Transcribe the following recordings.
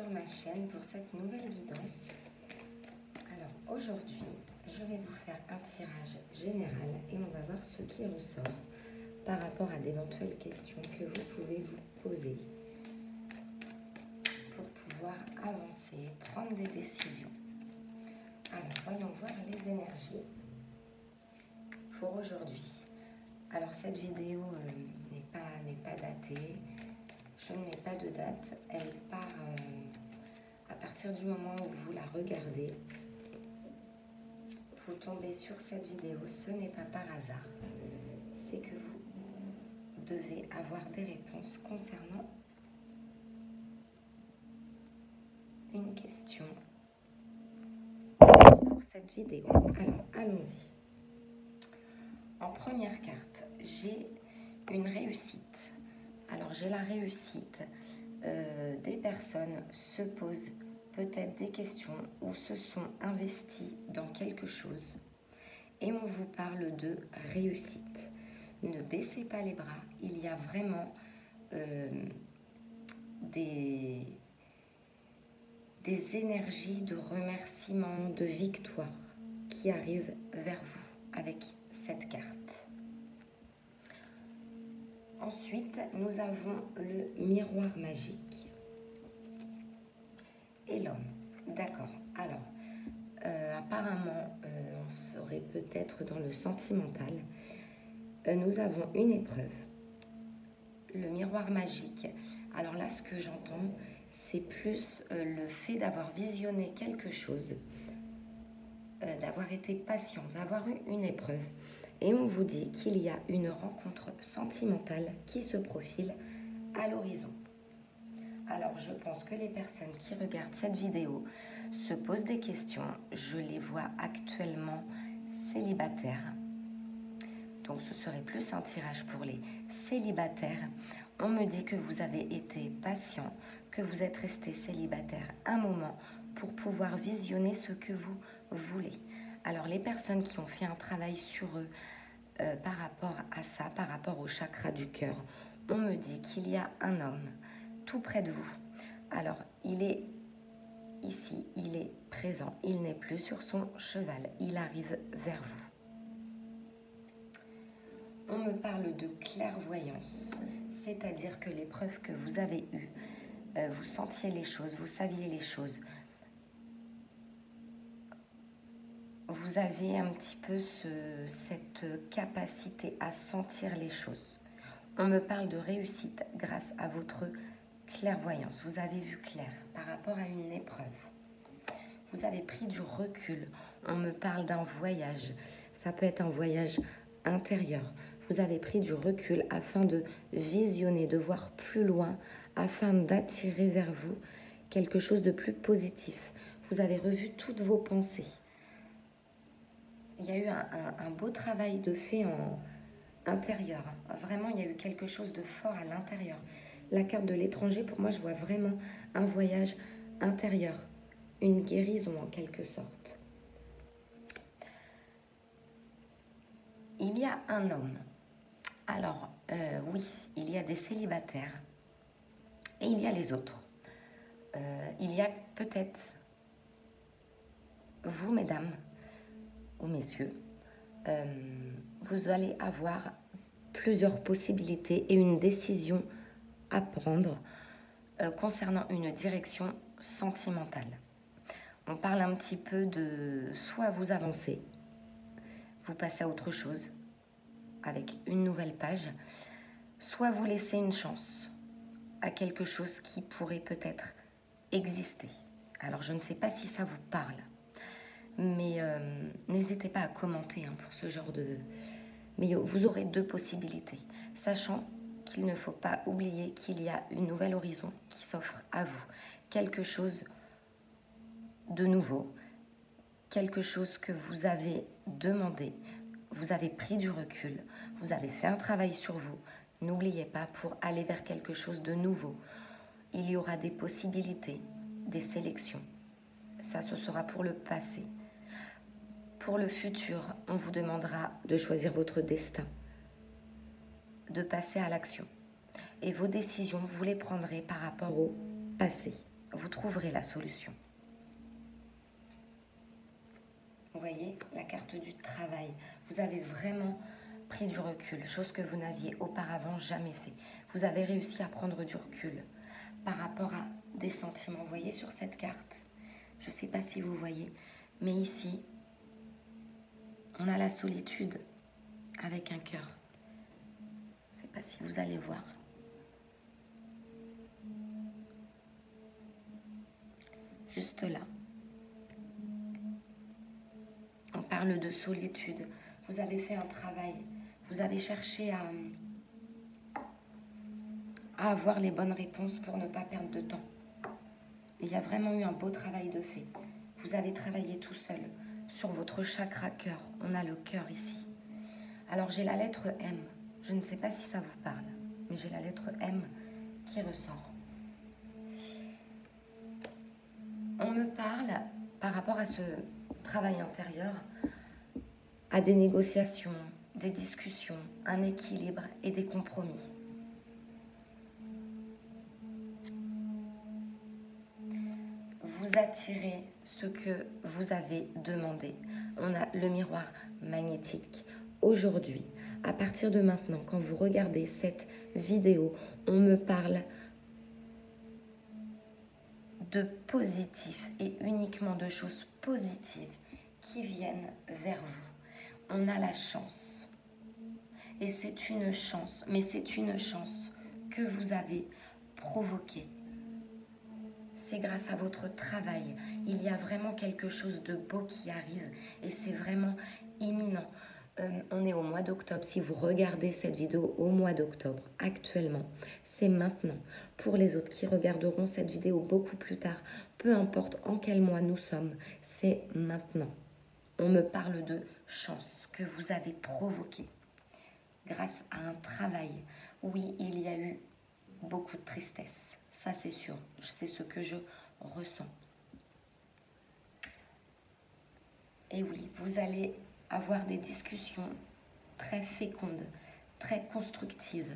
sur ma chaîne pour cette nouvelle guidance. Alors aujourd'hui, je vais vous faire un tirage général et on va voir ce qui ressort par rapport à d'éventuelles questions que vous pouvez vous poser pour pouvoir avancer, prendre des décisions. Alors voyons voir les énergies pour aujourd'hui. Alors cette vidéo n'est pas datée, je ne mets pas de date, elle part à partir du moment où vous la regardez. Vous tombez sur cette vidéo, ce n'est pas par hasard, c'est que vous devez avoir des réponses concernant une question pour cette vidéo. Alors allons-y. En première carte, j'ai une réussite. Alors j'ai la réussite. Des personnes se posent peut-être des questions ou se sont investies dans quelque chose. Et on vous parle de réussite. Ne baissez pas les bras. Il y a vraiment des énergies de remerciement, de victoire qui arrivent vers vous avec cette carte. Ensuite, nous avons le miroir magique et l'homme. D'accord. Alors, apparemment, on serait peut-être dans le sentimental. Nous avons une épreuve. Le miroir magique. Alors là, ce que j'entends, c'est plus le fait d'avoir visionné quelque chose, d'avoir été patient, d'avoir eu une épreuve. Et on vous dit qu'il y a une rencontre sentimentale qui se profile à l'horizon. Alors, je pense que les personnes qui regardent cette vidéo se posent des questions. Je les vois actuellement célibataires. Donc, ce serait plus un tirage pour les célibataires. On me dit que vous avez été patient, que vous êtes resté célibataire un moment pour pouvoir visionner ce que vous voulez. Alors, les personnes qui ont fait un travail sur eux par rapport à ça, par rapport au chakra du cœur, on me dit qu'il y a un homme tout près de vous. Alors, il est ici, il est présent, il n'est plus sur son cheval, il arrive vers vous. On me parle de clairvoyance, c'est-à-dire que l'épreuve que vous avez eue, vous sentiez les choses, vous saviez les choses. Vous aviez un petit peu cette capacité à sentir les choses. On me parle de réussite grâce à votre clairvoyance. Vous avez vu clair par rapport à une épreuve. Vous avez pris du recul. On me parle d'un voyage. Ça peut être un voyage intérieur. Vous avez pris du recul afin de visionner, de voir plus loin, afin d'attirer vers vous quelque chose de plus positif. Vous avez revu toutes vos pensées. Il y a eu un beau travail de fait en intérieur. Vraiment, il y a eu quelque chose de fort à l'intérieur. La carte de l'étranger, pour moi, je vois vraiment un voyage intérieur. Une guérison en quelque sorte. Il y a un homme. Alors, oui, il y a des célibataires. Et il y a les autres. Il y a peut-être vous, mesdames, ou messieurs, vous allez avoir plusieurs possibilités et une décision à prendre concernant une direction sentimentale. On parle un petit peu de soit vous avancez, vous passez à autre chose avec une nouvelle page, soit vous laissez une chance à quelque chose qui pourrait peut-être exister. Alors je ne sais pas si ça vous parle, mais n'hésitez pas à commenter pour ce genre de... Mais vous aurez deux possibilités, sachant qu'il ne faut pas oublier qu'il y a une nouvelle horizon qui s'offre à vous. Quelque chose de nouveau, quelque chose que vous avez demandé, vous avez pris du recul, vous avez fait un travail sur vous. N'oubliez pas, pour aller vers quelque chose de nouveau, il y aura des possibilités, des sélections. Ça, ce sera pour le passé. Pour le futur, on vous demandera de choisir votre destin, de passer à l'action. Et vos décisions, vous les prendrez par rapport au passé. vous trouverez la solution. Vous voyez, la carte du travail. Vous avez vraiment pris du recul, chose que vous n'aviez auparavant jamais fait. Vous avez réussi à prendre du recul par rapport à des sentiments. Vous voyez sur cette carte, je ne sais pas si vous voyez, mais ici, on a la solitude avec un cœur. Je ne sais pas si vous allez voir. Juste là. On parle de solitude. Vous avez fait un travail. Vous avez cherché à avoir les bonnes réponses pour ne pas perdre de temps. Il y a vraiment eu un beau travail de fait. Vous avez travaillé tout seul sur votre chakra cœur. On a le cœur ici. Alors j'ai la lettre M. Je ne sais pas si ça vous parle, mais j'ai la lettre M qui ressort. On me parle, par rapport à ce travail intérieur, à des négociations, des discussions, un équilibre et des compromis. Vous attirez ce que vous avez demandé. On a le miroir magnétique. Aujourd'hui, à partir de maintenant, quand vous regardez cette vidéo, on me parle de positif et uniquement de choses positives qui viennent vers vous. On a la chance. Et c'est une chance, mais c'est une chance que vous avez provoquée. C'est grâce à votre travail. Il y a vraiment quelque chose de beau qui arrive et c'est vraiment imminent. On est au mois d'octobre. Si vous regardez cette vidéo au mois d'octobre, actuellement, c'est maintenant. Pour les autres qui regarderont cette vidéo beaucoup plus tard, peu importe en quel mois nous sommes, c'est maintenant. On me parle de chance que vous avez provoquée grâce à un travail. Oui, il y a eu beaucoup de tristesse. Ça, c'est sûr. C'est ce que je ressens. Et oui, vous allez avoir des discussions très fécondes, très constructives,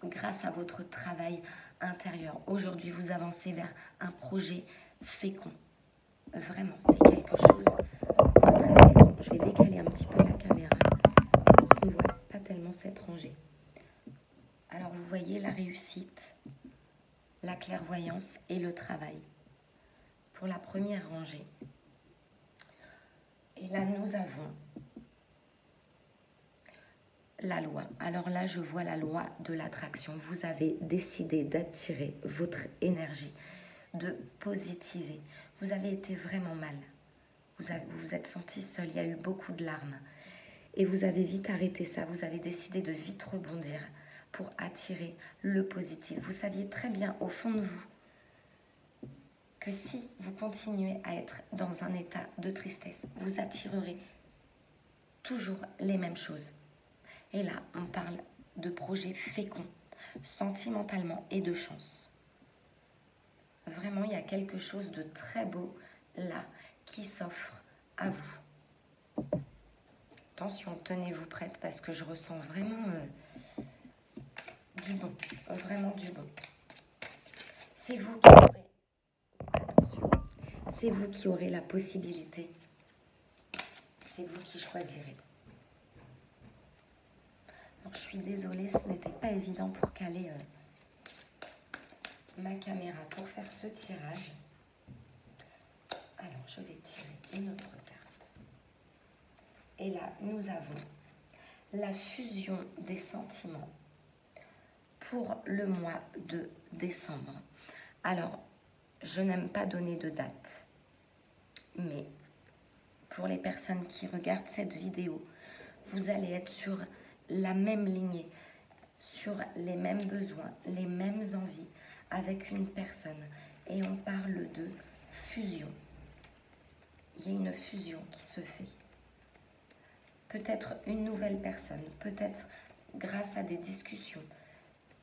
grâce à votre travail intérieur. Aujourd'hui, vous avancez vers un projet fécond. Vraiment, c'est quelque chose de très fécond. Je vais décaler un petit peu la caméra, parce qu'on ne voit pas tellement cette rangée. Alors, vous voyez la réussite, la clairvoyance et le travail. Pour la première rangée. Et là, nous avons la loi. Alors là, je vois la loi de l'attraction. Vous avez décidé d'attirer votre énergie, de positiver. Vous avez été vraiment mal. Vous vous êtes senti seul. Il y a eu beaucoup de larmes. Et vous avez vite arrêté ça. Vous avez décidé de vite rebondir pour attirer le positif. Vous saviez très bien au fond de vous que si vous continuez à être dans un état de tristesse, vous attirerez toujours les mêmes choses. Et là, on parle de projets féconds, sentimentalement et de chance. Vraiment, il y a quelque chose de très beau là qui s'offre à vous. Attention, tenez-vous prête parce que je ressens vraiment du bon, vraiment du bon. C'est vous qui aurez... Attention. C'est vous qui aurez la possibilité. C'est vous qui choisirez. Alors, je suis désolée, ce n'était pas évident pour caler ma caméra pour faire ce tirage. Alors, je vais tirer une autre carte. Et là, nous avons la fusion des sentiments pour le mois de décembre. Alors, je n'aime pas donner de date, mais pour les personnes qui regardent cette vidéo, vous allez être sur la même lignée, sur les mêmes besoins, les mêmes envies avec une personne. Et on parle de fusion. Il y a une fusion qui se fait. Peut-être une nouvelle personne, peut-être grâce à des discussions,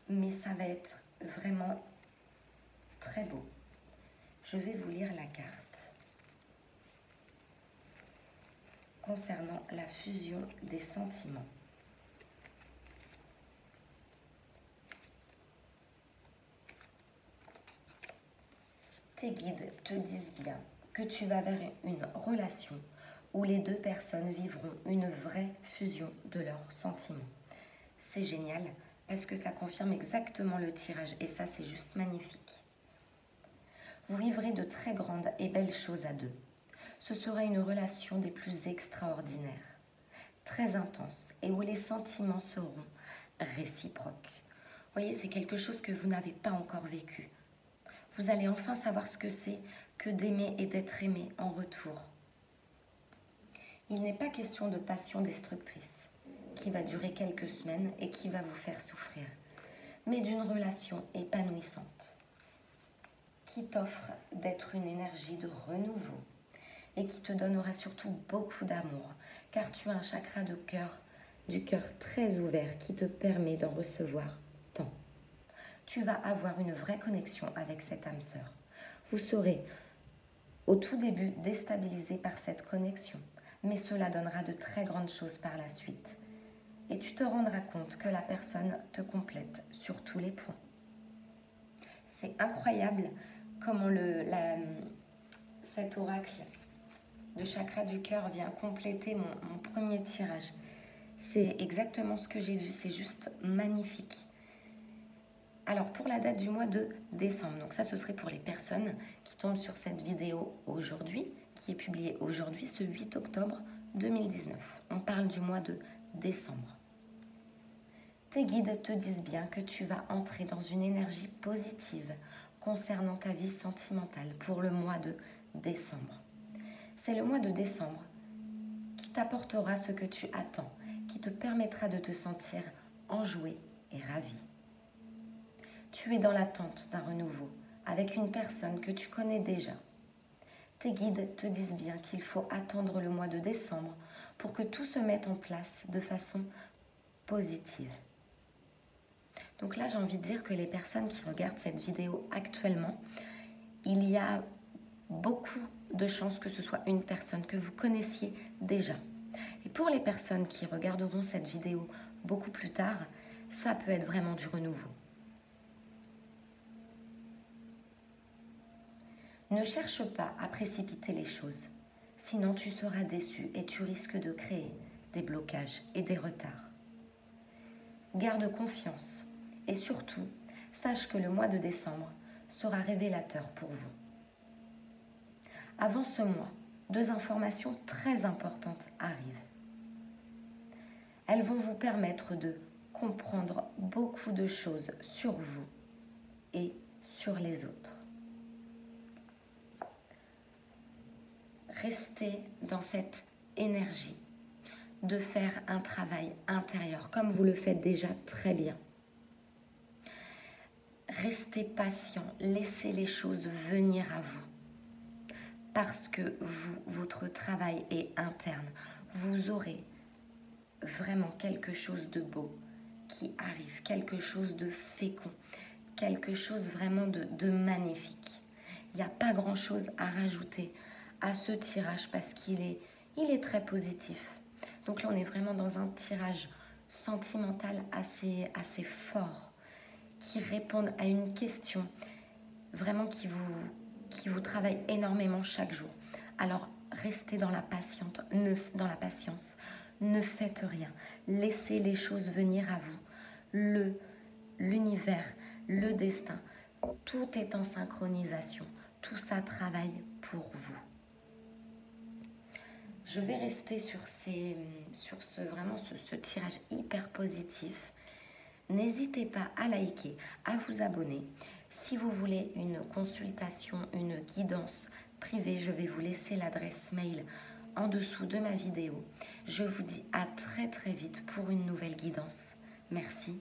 mais ça va être vraiment très beau. Je vais vous lire la carte concernant la fusion des sentiments. tes guides te disent bien que tu vas vers une relation où les deux personnes vivront une vraie fusion de leurs sentiments. C'est génial parce que ça confirme exactement le tirage et ça, c'est juste magnifique. Vous vivrez de très grandes et belles choses à deux. Ce sera une relation des plus extraordinaires, très intense et où les sentiments seront réciproques. Voyez, c'est quelque chose que vous n'avez pas encore vécu. Vous allez enfin savoir ce que c'est que d'aimer et d'être aimé en retour. Il n'est pas question de passion destructrice qui va durer quelques semaines et qui va vous faire souffrir, mais d'une relation épanouissante qui t'offre d'être une énergie de renouveau et qui te donnera surtout beaucoup d'amour, car tu as un chakra de cœur, du cœur très ouvert qui te permet d'en recevoir tant. Tu vas avoir une vraie connexion avec cette âme sœur. Vous serez au tout début déstabilisé par cette connexion, mais cela donnera de très grandes choses par la suite. Et tu te rendras compte que la personne te complète sur tous les points. C'est incroyable comment cet oracle de chakra du cœur vient compléter mon premier tirage. C'est exactement ce que j'ai vu, c'est juste magnifique. Alors pour la date du mois de décembre, donc ça ce serait pour les personnes qui tombent sur cette vidéo aujourd'hui, qui est publiée aujourd'hui ce 8 octobre 2019. On parle du mois de décembre. Tes guides te disent bien que tu vas entrer dans une énergie positive concernant ta vie sentimentale pour le mois de décembre. C'est le mois de décembre qui t'apportera ce que tu attends, qui te permettra de te sentir enjoué et ravi. Tu es dans l'attente d'un renouveau avec une personne que tu connais déjà. Tes guides te disent bien qu'il faut attendre le mois de décembre pour que tout se mette en place de façon positive. Donc là, j'ai envie de dire que les personnes qui regardent cette vidéo actuellement, il y a beaucoup de chances que ce soit une personne que vous connaissiez déjà. Et pour les personnes qui regarderont cette vidéo beaucoup plus tard, ça peut être vraiment du renouveau. Ne cherche pas à précipiter les choses, sinon tu seras déçu et tu risques de créer des blocages et des retards. Garde confiance et surtout, sache que le mois de décembre sera révélateur pour vous. Avant ce mois, 2 informations très importantes arrivent. Elles vont vous permettre de comprendre beaucoup de choses sur vous et sur les autres. Restez dans cette énergie de faire un travail intérieur, comme vous le faites déjà très bien. Restez patient, laissez les choses venir à vous. Parce que votre travail est interne. Vous aurez vraiment quelque chose de beau qui arrive, quelque chose de fécond, quelque chose vraiment de magnifique. Il n'y a pas grand-chose à rajouter à ce tirage parce qu'il est très positif. Donc là, on est vraiment dans un tirage sentimental assez fort, qui répond à une question vraiment qui vous travaille énormément chaque jour. Alors, restez dans la patience, ne faites rien, laissez les choses venir à vous. L'univers, le destin, tout est en synchronisation, tout ça travaille pour vous. Je vais rester sur ce tirage hyper positif. N'hésitez pas à liker, à vous abonner. Si vous voulez une consultation, une guidance privée, je vais vous laisser l'adresse mail en dessous de ma vidéo. Je vous dis à très très vite pour une nouvelle guidance. Merci.